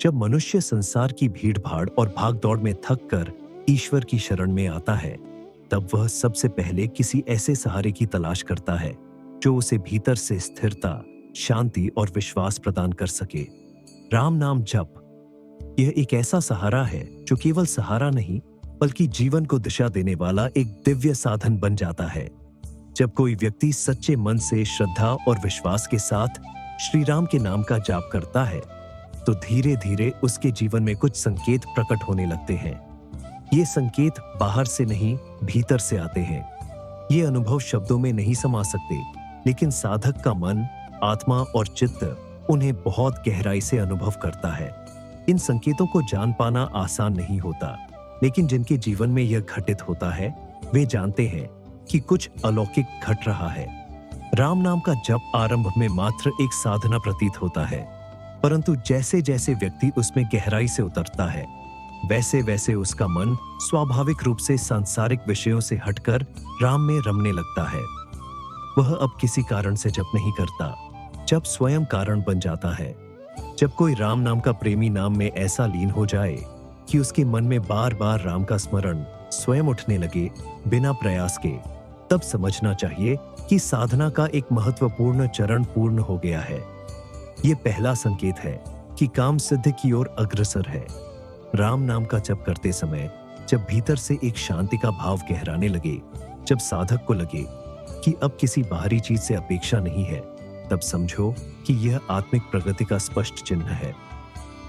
जब मनुष्य संसार की भीड़-भाड़ और भाग-दौड़ में थक कर ईश्वर की शरण में आता है, तब वह सबसे पहले किसी ऐसे सहारे की तलाश करता है जो उसे भीतर से स्थिरता, शांति और विश्वास प्रदान कर सके। राम नाम जप यह एक ऐसा सहारा है जो केवल सहारा नहीं बल्कि जीवन को दिशा देने वाला एक दिव्य साधन बन जाता है। जब कोई व्यक्ति सच्चे मन से श्रद्धा और विश्वास के साथ श्री राम के नाम का जाप करता है, तो धीरे धीरे उसके जीवन में कुछ संकेत प्रकट होने लगते हैं। ये संकेत बाहर से नहीं, भीतर से आते हैं। ये अनुभव शब्दों में नहीं समा सकते, लेकिन साधक का मन, आत्मा और चित्त उन्हें बहुत गहराई से अनुभव करता है। इन संकेतों को जान पाना आसान नहीं होता, लेकिन जिनके जीवन में यह घटित होता है, वे जानते हैं कि कुछ अलौकिक घट रहा है। राम नाम का जप आरंभ में मात्र एक साधना प्रतीत होता है, परंतु जैसे जैसे व्यक्ति उसमें गहराई से उतरता है, वैसे वैसे उसका मन स्वाभाविक रूप से सांसारिक विषयों से हटकर राम में रमने लगता है। वह अब किसी कारण से जप नहीं करता, जप स्वयं कारण बन जाता है। जब कोई राम नाम का प्रेमी नाम में ऐसा लीन हो जाए कि उसके मन में बार बार राम का स्मरण स्वयं उठने लगे बिना प्रयास के, तब समझना चाहिए कि साधना का एक महत्वपूर्ण चरण पूर्ण हो गया है। ये पहला संकेत है कि काम सिद्धि की ओर अग्रसर है। राम नाम का जप करते समय जब भीतर से एक शांति का भाव गहराने लगे, जब साधक को लगे कि अब किसी बाहरी चीज से अपेक्षा नहीं है, तब समझो कि यह आत्मिक प्रगति का स्पष्ट चिन्ह है।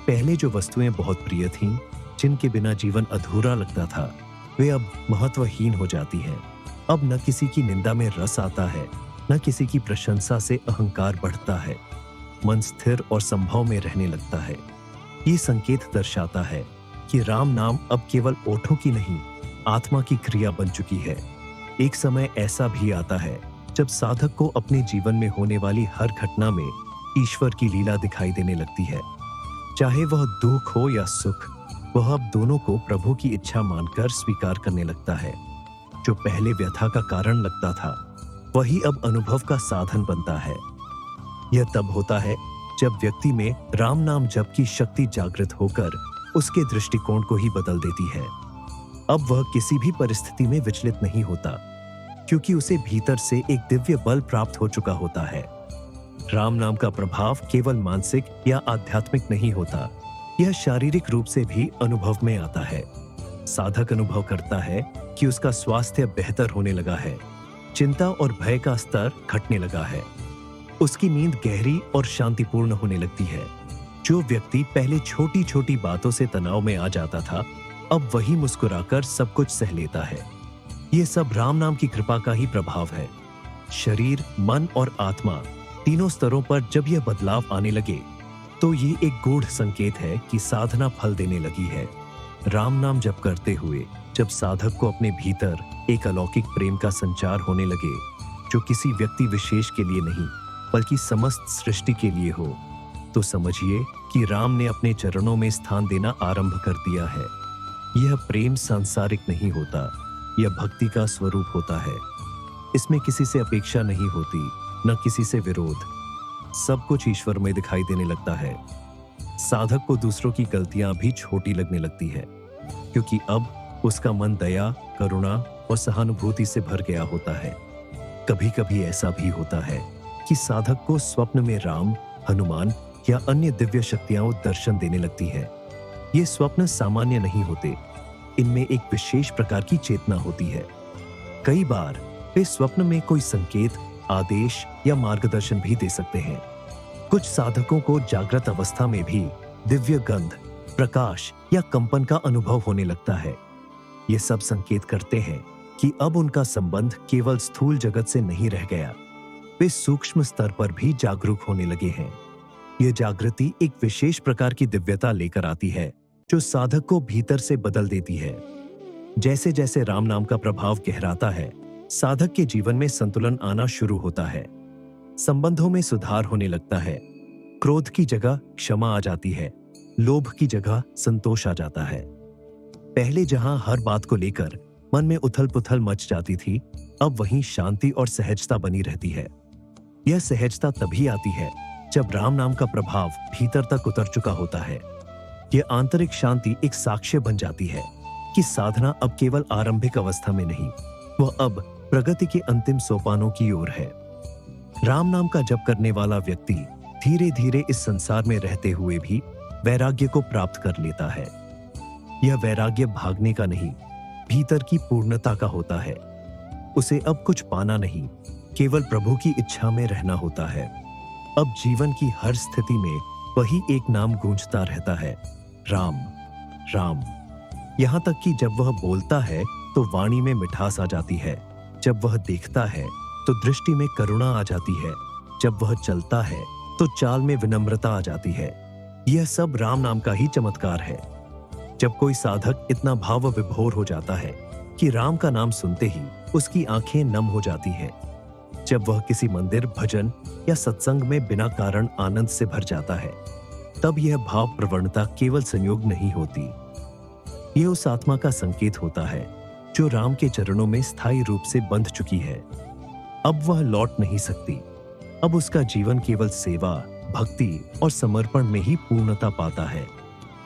पहले जो वस्तुएं बहुत प्रिय थीं, जिनके बिना जीवन अधूरा लगता था, वे अब महत्वहीन हो जाती हैं। अब न किसी की निंदा में रस आता है, न किसी की प्रशंसा से अहंकार बढ़ता है। मन स्थिर और संभव में रहने लगता है। ये संकेत दर्शाता है कि राम नाम अब केवल ओठों की नहीं, आत्मा की क्रिया बन चुकी है। एक समय ऐसा भी आता है जब साधक को अपने जीवन में होने वाली हर घटना में ईश्वर की लीला दिखाई देने लगती है। चाहे वह दुख हो या सुख, वह अब दोनों को प्रभु की इच्छा मानकर स्वीकार करने लगता है। जो पहले व्यथा का कारण लगता था, वही अब अनुभव का साधन बनता है। यह तब होता है जब व्यक्ति में राम नाम जप की शक्ति जागृत होकर उसके दृष्टिकोण को ही बदल देती है। अब वह किसी भी परिस्थिति में विचलित नहीं होता, क्योंकि उसे भीतर से एक दिव्य बल प्राप्त हो चुका होता है। राम नाम का प्रभाव केवल मानसिक या आध्यात्मिक नहीं होता, यह शारीरिक रूप से भी अनुभव में आता है। साधक अनुभव करता है कि उसका स्वास्थ्य बेहतर होने लगा है, चिंता और भय का स्तर घटने लगा है, उसकी नींद गहरी और शांतिपूर्ण होने लगती है। जो व्यक्ति पहले छोटी छोटी बातों से तनाव में आ जाता था, अब वही मुस्कुराकर सब कुछ सह लेता है। यह सब राम नाम की कृपा का ही प्रभाव है। शरीर, मन और आत्मा तीनों स्तरों पर जब यह बदलाव आने लगे, तो ये एक गूढ़ संकेत है कि साधना फल देने लगी है। राम नाम जप करते हुए जब साधक को अपने भीतर एक अलौकिक प्रेम का संचार होने लगे, जो किसी व्यक्ति विशेष के लिए नहीं बल्कि समस्त सृष्टि के लिए हो, तो समझिए कि राम ने अपने चरणों में स्थान देना आरंभ कर दिया है। यह प्रेम सांसारिक नहीं होता, यह भक्ति का स्वरूप होता है। इसमें किसी से अपेक्षा नहीं होती, न किसी से विरोध। सब कुछ ईश्वर में दिखाई देने लगता है। साधक को दूसरों की गलतियां भी छोटी लगने लगती है, क्योंकि अब उसका मन दया, करुणा और सहानुभूति से भर गया होता है। कभी कभी ऐसा भी होता है कि साधक को स्वप्न में राम, हनुमान या अन्य दिव्य शक्तियां दर्शन देने लगती है। ये स्वप्न सामान्य नहीं होते, इनमें एक विशेष प्रकार की चेतना होती है। कई बार वे स्वप्न में कोई संकेत, आदेश या मार्गदर्शन भी दे सकते हैं। कुछ साधकों को जागृत अवस्था में भी दिव्य गंध, प्रकाश या कंपन का अनुभव होने लगता है। ये सब संकेत करते हैं कि अब उनका संबंध केवल स्थूल जगत से नहीं रह गया, वे सूक्ष्म स्तर पर भी जागरूक होने लगे हैं। यह जागृति एक विशेष प्रकार की दिव्यता लेकर आती है, जो साधक को भीतर से बदल देती है। जैसे जैसे राम नाम का प्रभाव गहराता है, साधक के जीवन में संतुलन आना शुरू होता है। संबंधों में सुधार होने लगता है। क्रोध की जगह क्षमा आ जाती है, लोभ की जगह संतोष आ जाता है। पहले जहां हर बात को लेकर मन में उथल-पुथल मच जाती थी, अब वहीं शांति और सहजता बनी रहती है। यह सहजता तभी आती है जब राम नाम का प्रभाव भीतर तक उतर चुका होता है। यह आंतरिक शांति एक साक्ष्य बन जाती है कि साधना अब केवल आरंभिक अवस्था में नहीं, वह अब प्रगति के अंतिम सोपानों की ओर है। राम नाम का जप करने वाला व्यक्ति धीरे धीरे इस संसार में रहते हुए भी वैराग्य को प्राप्त कर लेता है। यह वैराग्य भागने का नहीं, भीतर की पूर्णता का होता है। उसे अब कुछ पाना नहीं, केवल प्रभु की इच्छा में रहना होता है। अब जीवन की हर स्थिति में वही एक नाम गूंजता रहता है, राम राम। यहां तक कि जब वह बोलता है तो वाणी में मिठास आ जाती है, जब वह देखता है तो दृष्टि में करुणा आ जाती है, जब वह चलता है तो चाल में विनम्रता आ जाती है। यह सब राम नाम का ही चमत्कार है। जब कोई साधक इतना भाव विभोर हो जाता है कि राम का नाम सुनते ही उसकी आंखें नम हो जाती हैं, जब वह किसी मंदिर, भजन या सत्संग में बिना कारण आनंद से भर जाता है, तब यह भाव प्रवणता केवल संयोग नहीं होती। यह उस आत्मा का संकेत होता है जो राम के चरणों में स्थायी रूप से बंध चुकी है। अब वह लौट नहीं सकती। अब उसका जीवन केवल सेवा, भक्ति और समर्पण में ही पूर्णता पाता है।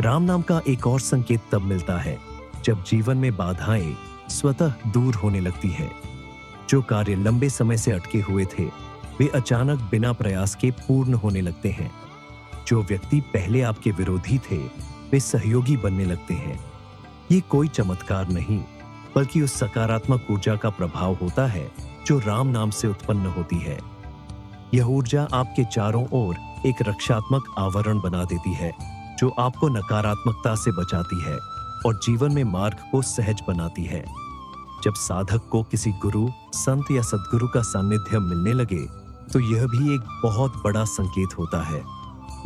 राम नाम का एक और संकेत तब मिलता है जब जीवन में बाधाएं स्वतः दूर होने लगती है। जो कार्य लंबे समय से अटके हुए थे, वे अचानक बिना प्रयास के पूर्ण होने लगते हैं। जो व्यक्ति पहले आपके विरोधी थे, वे सहयोगी बनने लगते हैं। ये कोई चमत्कार नहीं, बल्कि उस सकारात्मक ऊर्जा का प्रभाव होता है जो राम नाम से उत्पन्न होती है। यह ऊर्जा आपके चारों ओर एक रक्षात्मक आवरण बना देती है, जो आपको नकारात्मकता से बचाती है और जीवन में मार्ग को सहज बनाती है। जब साधक को किसी गुरु, संत या सद्गुरु का सानिध्य मिलने लगे, तो यह भी एक बहुत बड़ा संकेत होता है।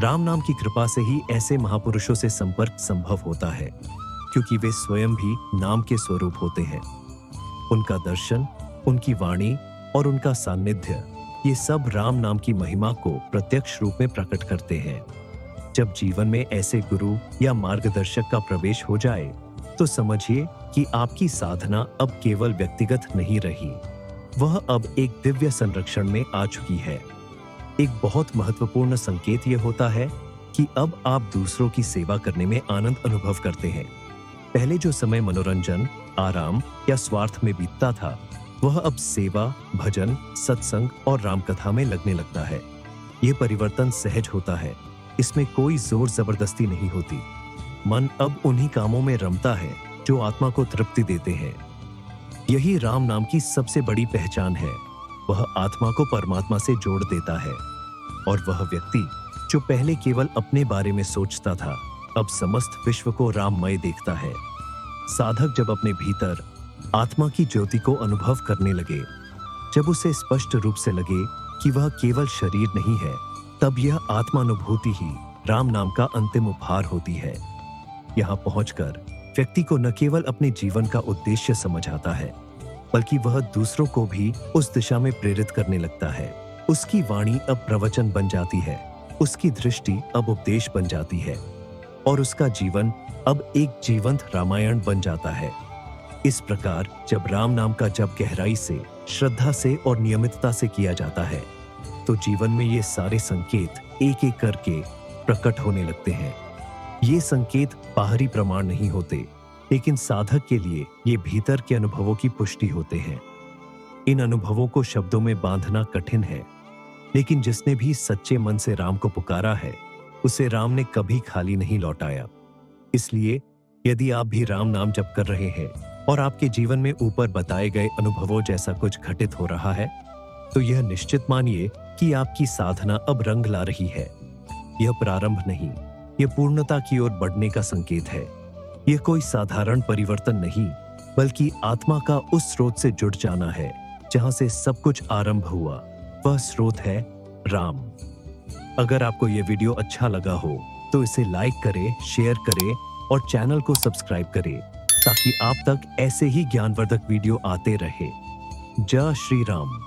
राम नाम की कृपा से ही ऐसे महापुरुषों से संपर्क संभव होता है, क्योंकि वे स्वयं भी नाम के स्वरूप होते हैं। उनका दर्शन, उनकी वाणी और उनका सानिध्य, ये सब राम नाम की महिमा को प्रत्यक्ष रूप में प्रकट करते हैं। जब जीवन में ऐसे गुरु या मार्गदर्शक का प्रवेश हो जाए, तो समझिए कि आपकी साधना अब केवल व्यक्तिगत नहीं रही, वह अब एक दिव्य संरक्षण में आ चुकी है। एक बहुत महत्वपूर्ण संकेत यह होता है कि अब आप दूसरों की सेवा करने में आनंद अनुभव करते हैं। पहले जो समय मनोरंजन, आराम या स्वार्थ में बीतता था, वह अब सेवा, भजन, सत्संग और रामकथा में लगने लगता है। यह परिवर्तन सहज होता है, इसमें कोई जोर जबरदस्ती नहीं होती। मन अब उन्हीं कामों में रमता है जो आत्मा को तृप्ति देते हैं। यही राम नाम की सबसे बड़ी पहचान है। वह आत्मा को परमात्मा से जोड़ देता है, और वह व्यक्ति जो पहले केवल अपने बारे में सोचता था, अब समस्त विश्व को राममय देखता है। साधक जब अपने भीतर आत्मा की ज्योति को अनुभव करने लगे, जब उसे स्पष्ट रूप से लगे कि वह केवल शरीर नहीं है, तब यह आत्मानुभूति ही राम नाम का अंतिम उपहार होती है। यहाँ पहुंचकर व्यक्ति को न केवल अपने जीवन का उद्देश्य समझ आता है, बल्कि वह दूसरों को भी उस दिशा में प्रेरित करने लगता है। उसकी वाणी अब प्रवचन बन जाती है, उसकी दृष्टि अब उपदेश बन जाती है, और उसका जीवन अब एक जीवंत रामायण बन जाता है। इस प्रकार जब राम नाम का जप गहराई से, श्रद्धा से और नियमितता से किया जाता है, तो जीवन में ये सारे संकेत एक एक करके प्रकट होने लगते हैं। ये संकेत बाहरी प्रमाण नहीं होते, लेकिन साधक के लिए ये भीतर के अनुभवों की पुष्टि होते हैं। इन अनुभवों को शब्दों में बांधना कठिन है, लेकिन जिसने भी सच्चे मन से राम को पुकारा है, उसे राम ने कभी खाली नहीं लौटाया। इसलिए यदि आप भी राम नाम जप कर रहे हैं और आपके जीवन में ऊपर बताए गए अनुभवों जैसा कुछ घटित हो रहा है, तो यह निश्चित मानिए कि आपकी साधना अब रंग ला रही है। यह प्रारंभ नहीं, यह पूर्णता की ओर बढ़ने का संकेत है। यह कोई साधारण परिवर्तन नहीं, बल्कि आत्मा का उस स्रोत से जुड़ जाना है जहां से सब कुछ आरंभ हुआ। वह स्रोत है राम। अगर आपको यह वीडियो अच्छा लगा हो तो इसे लाइक करें, शेयर करें और चैनल को सब्सक्राइब करें, ताकि आप तक ऐसे ही ज्ञानवर्धक वीडियो आते रहे। जय श्री राम।